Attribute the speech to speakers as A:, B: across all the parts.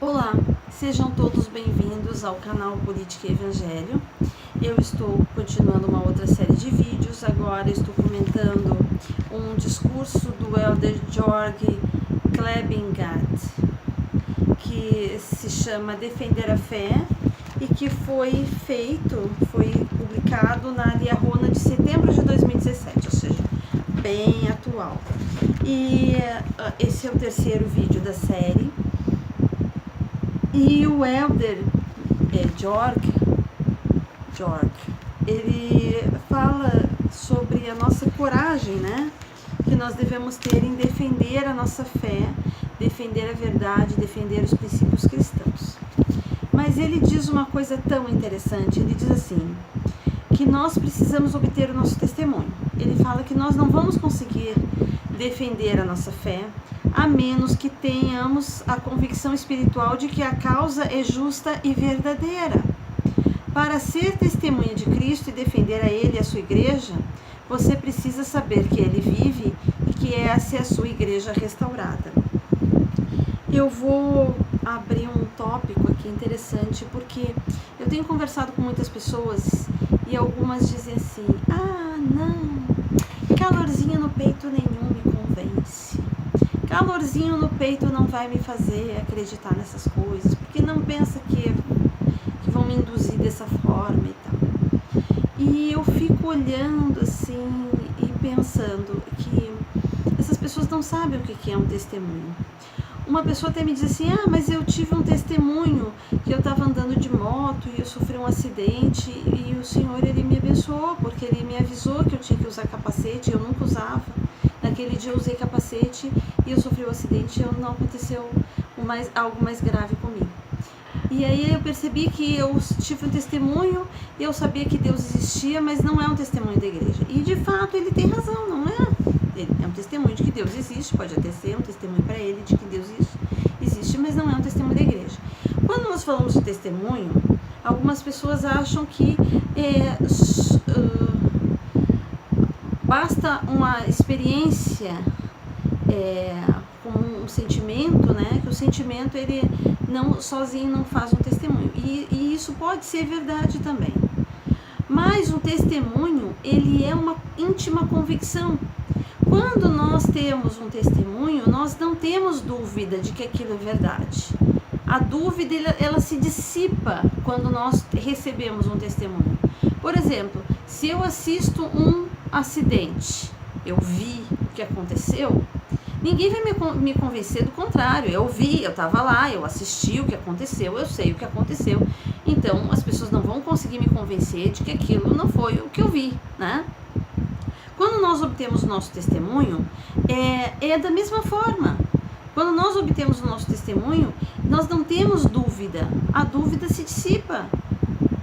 A: Olá, sejam todos bem-vindos ao canal Política e Evangelho. Eu estou continuando uma outra série de vídeos, agora estou comentando um discurso do Elder Georg Klebengat, que se chama Defender a Fé e que foi publicado na Liahona de setembro de 2017, ou seja, bem atual. E esse é o terceiro vídeo da série. E o Elder Georg, ele fala sobre a nossa coragem, né? Que nós devemos ter em defender a nossa fé, defender a verdade, defender os princípios cristãos. Mas ele diz uma coisa tão interessante, ele diz assim, que nós precisamos obter o nosso testemunho. Ele fala que nós não vamos conseguir defender a nossa fé, a menos que tenhamos a convicção espiritual de que a causa é justa e verdadeira. Para ser testemunha de Cristo e defender a Ele e a sua igreja, você precisa saber que Ele vive e que essa é a sua igreja restaurada. Eu vou abrir um tópico aqui interessante, porque eu tenho conversado com muitas pessoas e algumas dizem assim, não, calorzinho no peito nenhum me convence. Calorzinho no peito não vai me fazer acreditar nessas coisas, porque não pensa que vão me induzir dessa forma e tal. E eu fico olhando assim e pensando que essas pessoas não sabem o que é um testemunho. Uma pessoa até me diz assim, mas eu tive um testemunho que eu estava andando de moto e eu sofri um acidente e o Senhor, Ele me abençoou, porque Ele me avisou que eu tinha que usar capacete, eu nunca usava. Naquele dia eu usei capacete e eu sofri um acidente e não aconteceu algo mais grave comigo. E aí eu percebi que eu tive um testemunho e eu sabia que Deus existia, mas não é um testemunho da igreja. E de fato ele tem razão, não é? Ele é um testemunho de que Deus existe, pode até ser um testemunho para ele de que Deus existe, mas não é um testemunho da igreja. Quando nós falamos de testemunho, algumas pessoas acham que basta uma experiência com um sentimento, né? Que o sentimento ele não sozinho não faz um testemunho. E isso pode ser verdade também. Mas o testemunho ele é uma íntima convicção. Quando nós temos um testemunho, nós não temos dúvida de que aquilo é verdade. A dúvida ela se dissipa quando nós recebemos um testemunho. Por exemplo, se eu assisto um acidente, eu vi o que aconteceu, ninguém vai me convencer do contrário. Eu vi, eu estava lá, eu assisti o que aconteceu, eu sei o que aconteceu. Então, as pessoas não vão conseguir me convencer de que aquilo não foi o que eu vi, né? Quando nós obtemos o nosso testemunho, é da mesma forma. Quando nós obtemos o nosso testemunho, nós não temos dúvida. A dúvida se dissipa.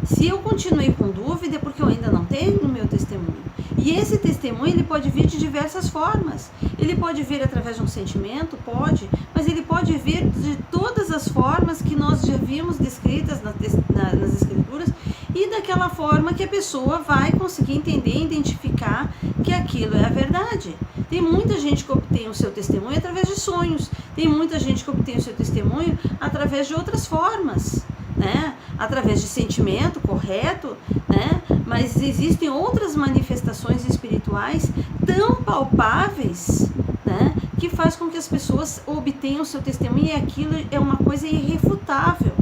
A: Se eu continuei com dúvida é porque eu ainda não tenho o meu testemunho. E esse testemunho ele pode vir de diversas formas. Ele pode vir através de um sentimento, pode, mas ele pode vir de todas as formas que nós já vimos descritas nas escrituras e daquela forma que a pessoa vai conseguir entender e identificar que aquilo é a verdade. Tem muita gente que obtém o seu testemunho através de sonhos, tem muita gente que obtém o seu testemunho através de outras formas, né? Através de sentimento correto, né? Mas existem outras manifestações espirituais tão palpáveis, né? Que faz com que as pessoas obtenham o seu testemunho e aquilo é uma coisa irrefutável.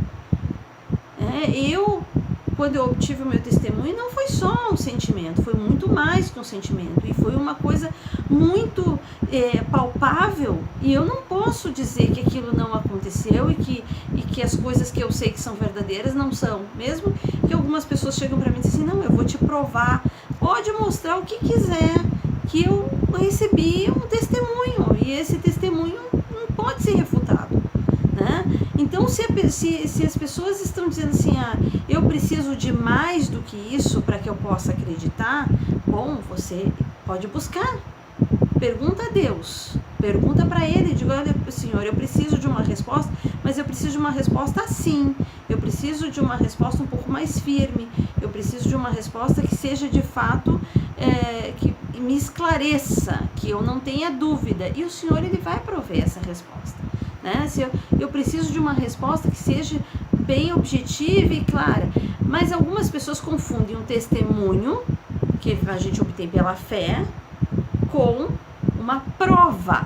A: Quando eu obtive o meu testemunho, não foi só um sentimento, foi muito mais que um sentimento. E foi uma coisa muito palpável. E eu não posso dizer que aquilo não aconteceu e que as coisas que eu sei que são verdadeiras não são. Mesmo que algumas pessoas chegam para mim e dizem assim, não, eu vou te provar. Pode mostrar o que quiser, que eu recebi um testemunho. E esse testemunho não pode ser refutado. Né? Então, se as pessoas estão dizendo assim, eu preciso de mais do que isso para que eu possa acreditar, bom, você pode buscar. Pergunta a Deus, pergunta para Ele, diga, olha, Senhor, eu preciso de uma resposta, mas eu preciso de uma resposta assim, eu preciso de uma resposta um pouco mais firme, eu preciso de uma resposta que seja de fato, que me esclareça, que eu não tenha dúvida, e o Senhor, Ele vai prover essa resposta. né? Se eu preciso de uma resposta que seja bem objetiva e clara. Mas algumas pessoas confundem um testemunho, que a gente obtém pela fé, com uma prova.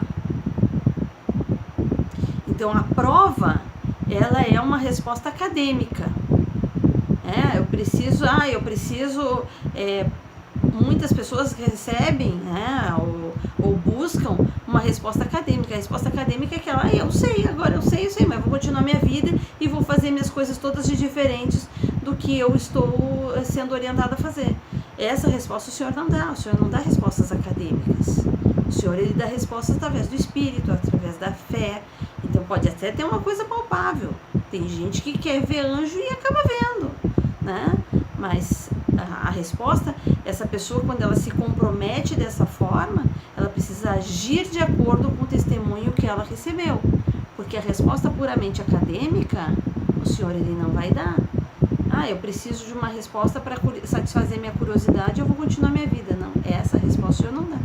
A: Então, a prova, ela é uma resposta acadêmica. Eu preciso, muitas pessoas recebem, né, ou buscam uma resposta acadêmica. A resposta acadêmica é aquela, eu sei, mas vou continuar minha vida e vou fazer minhas coisas todas de diferentes do que eu estou sendo orientada a fazer. Essa resposta o Senhor não dá respostas acadêmicas. O Senhor, ele dá respostas através do Espírito, através da fé. Então pode até ter uma coisa palpável. Tem gente que quer ver anjo e acaba vendo, né? Mas a resposta, essa pessoa, quando ela se compromete dessa forma, ela precisa agir de acordo com o testemunho que ela recebeu. Porque a resposta puramente acadêmica, o Senhor, ele não vai dar. Eu preciso de uma resposta para satisfazer minha curiosidade, eu vou continuar minha vida. Não, essa resposta o Senhor não dá.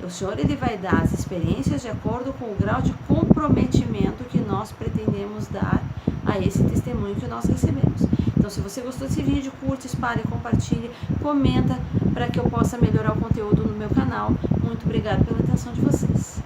A: O Senhor, ele vai dar as experiências de acordo com o grau de comprometimento que nós pretendemos dar a esse testemunho que nós recebemos. Então, se você gostou desse vídeo, curte, espalhe, compartilhe, comenta para que eu possa melhorar o conteúdo no meu canal. Muito obrigada pela atenção de vocês.